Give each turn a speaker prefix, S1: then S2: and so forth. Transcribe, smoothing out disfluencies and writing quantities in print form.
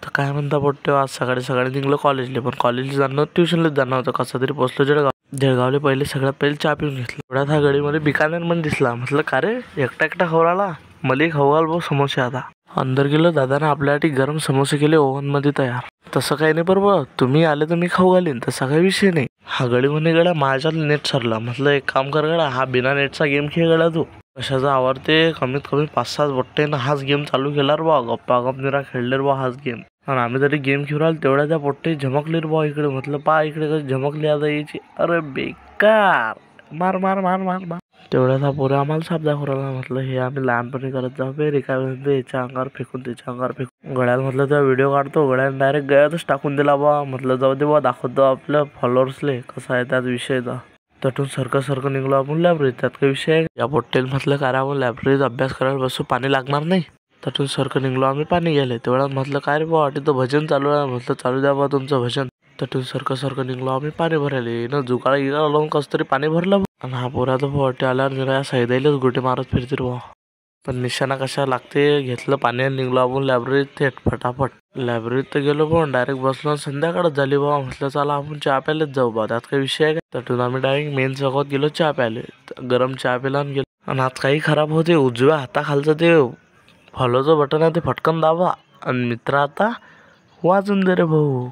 S1: तर काय म्हणता पोट्टे, आज सकाळी सकाळी निघलो कॉलेजला, पण कॉलेजला जाणं ट्युशनलाच जाणं होतं. कसं तरी पोचलो जळगावले. पहिले सगळ्यात पहिले चहा पिऊन घेतला. थोड्यात हा गडीमध्ये बिकानेर पण दिसला. म्हटलं का रे एकटा एकटा खाऊ आला, मला खाऊ घाल भाऊ समोसे. आता अंदर गेलो, दादाने आपल्यासाठी गरम समोसे केले ओव्हन मध्ये तयार. तसं काही नाही बरोबर, तुम्ही आले तर मी खाऊ घालीन, तसा काही विषय नाही. हा गडी म्हणे गड्या माझ्यात नेट सरला. म्हटलं एक काम कर गड्या, हा बिना नेटचा गेम खेळ गड्या तू. कशाचा आवडते, कमीत कमी 5-6 बट्टे ना हाच गेम चालू केला रे बा. गप्पा गपनिरा खेळले रे बा हाच गेम. आणि आम्ही तरी गेम खेळू राहिलो तेवढ्या त्या पोट्टे झमकले रे बा इकडे. म्हटलं पा इकडे कशी झमकली आता यायची. अरे बेकार, मार मार मार मार मार. तेवढ्यात हा पोरा आम्हाला साप दाखवू राहिला. म्हटलं हे आम्ही लहानपणी करत जाऊ बे. रिकामे याच्या अंगावर फेकून त्याच्या अंगावर फेकून. गड्याला म्हटलं तेव्हा व्हिडिओ काढतो, गड्याने डायरेक्ट गळ्यातच टाकून दिला बा. म्हटलं जाऊ दे बा, दाखवतो आपल्या फॉलोअर्सले कसा आहे त्यात विषय. तटून सरकं निघलो आपण लायब्ररीत. त्यात काही विषय आहे. या पोट्टेल म्हटलं का रे आपण लायब्ररीत अभ्यास करायला बसू, पाणी लागणार नाही. तटून सरकं निघलो आम्ही पाणी घ्यायला. तेवढ्यात म्हटलं काय रे बा तिथं भजन चालू आहे. म्हटलं चालू द्या बा तुमचं भजन. तटून सरकं निघलो आम्ही पाणी भरायला. जुगाळा गिगाळा लावून कसं तरी पाणी भरलं. आणि हा पोरा तर वाटे आल्यावर जरा साईदाईलाच गोटे मारत फिरते रे बा. पण निशाणा कशा लागते, घेतलं पाणी निघलो आपण लायब्ररीत थेट फटाफट. लायब्ररीत तर गेलो पण डायरेक्ट बसलो. संध्याकाळच झाली बा. म्हटलं चला आपण चहा प्यायलाच जाऊ बा, त्यात काही विषय आहे का. तटून आम्ही डायरेक्ट मेन चौकात गेलो चहा प्यायला. गरम चहा प्यायला आणि गेलो. आणि आज काही खराब होते, उजव्या हाताखालचं ते फॉलोचं बटन आहे ते फटकन दाबा आणि मित्र आता वाजून दे रे भाऊ.